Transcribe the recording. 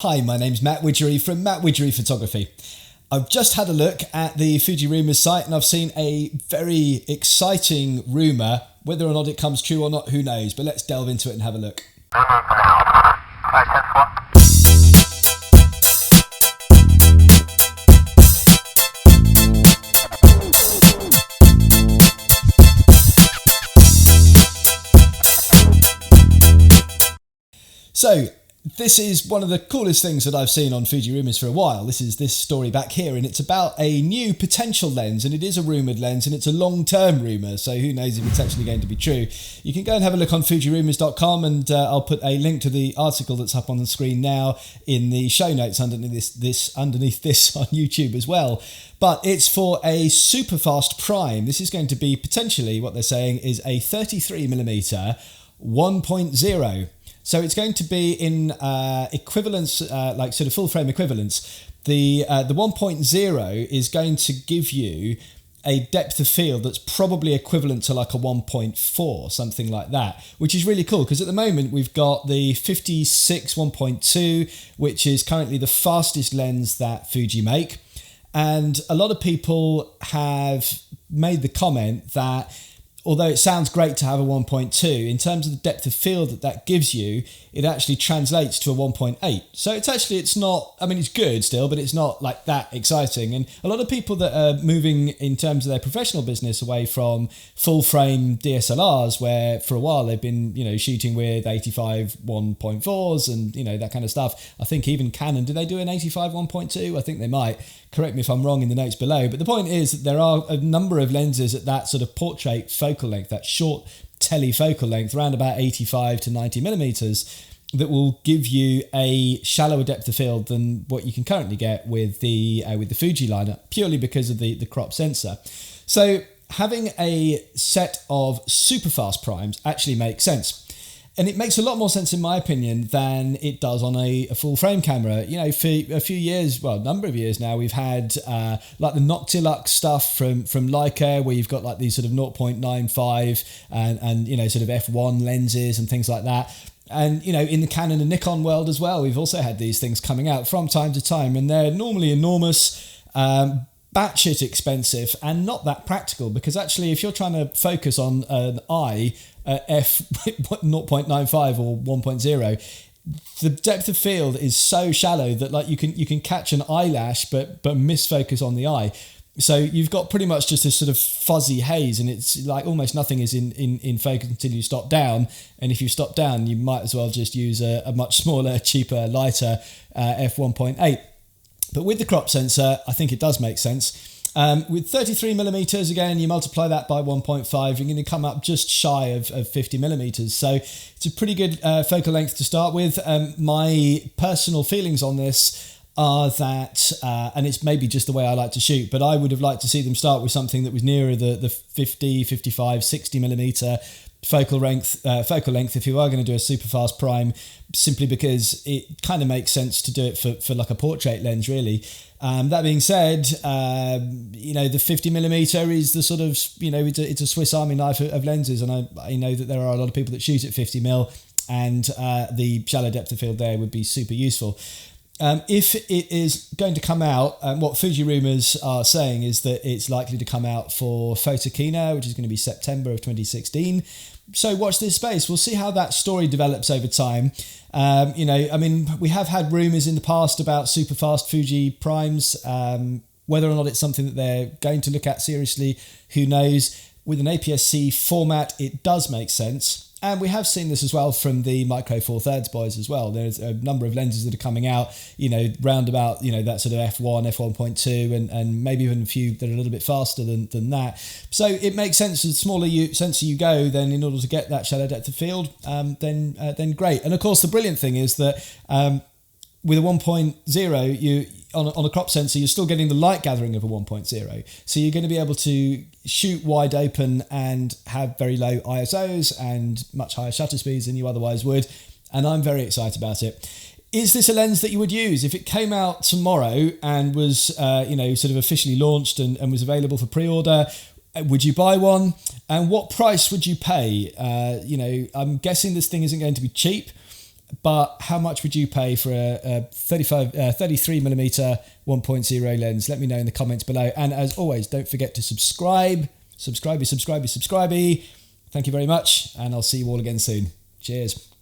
Hi, my name's Matt Widgery from Matt Widgery Photography. I've just had a look at the Fuji Rumour site and I've seen a very exciting rumour. Whether or not it comes true or not, who knows, but let's delve into it and have a look. So, this is one of the coolest things that I've seen on Fuji Rumours for a while. This is this story back here, and it's about a new potential lens, and it is a rumoured lens, and it's a long-term rumour, so who knows if it's actually going to be true. You can go and have a look on fujirumours.com, and I'll put a link to the article that's up on the screen now in the show notes underneath this on YouTube as well. But it's for a super fast prime. This is going to be potentially, what they're saying, is a 33mm 1.0. So it's going to be in equivalence, like sort of full frame equivalence. The 1.0 is going to give you a depth of field that's probably equivalent to like a 1.4, something like that, which is really cool because at the moment we've got the 56 1.2, which is currently the fastest lens that Fuji make. And a lot of people have made the comment that although it sounds great to have a 1.2, in terms of the depth of field that gives you, it actually translates to a 1.8. So it's not, I mean, it's good still, but it's not like that exciting. And a lot of people that are moving in terms of their professional business away from full frame DSLRs, where for a while they've been, shooting with 85 1.4s and, that kind of stuff. I think even Canon, do they do an 85 1.2? I think they might. Correct me if I'm wrong in the notes below. But the point is that there are a number of lenses at that sort of portrait focal length, that short telefocal length, around about 85 to 90 millimeters, that will give you a shallower depth of field than what you can currently get with the Fuji lineup, purely because of the crop sensor. So having a set of super fast primes actually makes sense. And it makes a lot more sense, in my opinion, than it does on a full frame camera. For a few years, well, a number of years now, we've had like the Noctilux stuff from Leica, where you've got like these sort of 0.95 and sort of f1 lenses and things like that. And, in the Canon and Nikon world as well, we've also had these things coming out from time to time, and they're normally enormous, batshit expensive, and not that practical, because actually if you're trying to focus on an eye at f 0.95 or 1.0, the depth of field is so shallow that like you can catch an eyelash but miss focus on the eye. So you've got pretty much just this sort of fuzzy haze, and it's like almost nothing is in focus until you stop down. And if you stop down, you might as well just use a much smaller, cheaper, lighter f1.8. But with the crop sensor, I think it does make sense. With 33mm, again, you multiply that by 1.5, you're going to come up just shy of 50mm. So it's a pretty good focal length to start with. My personal feelings on this are that, and it's maybe just the way I like to shoot, but I would have liked to see them start with something that was nearer the 50, 55, 60mm focal length if you are going to do a super fast prime, simply because it kind of makes sense to do it for like a portrait lens, really. That being said, the 50mm is the sort of, it's a Swiss Army knife of lenses, and I know that there are a lot of people that shoot at 50mm, and the shallow depth of field there would be super useful. If it is going to come out, what Fuji Rumours are saying is that it's likely to come out for Photokina, which is going to be September of 2016. So watch this space. We'll see how that story develops over time. We have had rumours in the past about super fast Fuji primes. Whether or not it's something that they're going to look at seriously, who knows? With an APS-C format, it does make sense. And we have seen this as well from the Micro Four Thirds boys as well. There's a number of lenses that are coming out, round about, that sort of f1, f1.2, and maybe even a few that are a little bit faster than that. So it makes sense. The smaller sensor you go, then in order to get that shallow depth of field, then great. And of course, the brilliant thing is that with a 1.0, you on a crop sensor, you're still getting the light gathering of a 1.0. So you're going to be able to shoot wide open and have very low ISOs and much higher shutter speeds than you otherwise would. And I'm very excited about it. Is this a lens that you would use? If it came out tomorrow and was, sort of officially launched and was available for pre-order, would you buy one? And what price would you pay? I'm guessing this thing isn't going to be cheap. But how much would you pay for a 33mm 1.0 lens? Let me know in the comments below. And as always, don't forget to subscribe. Subscribe. Thank you very much. And I'll see you all again soon. Cheers.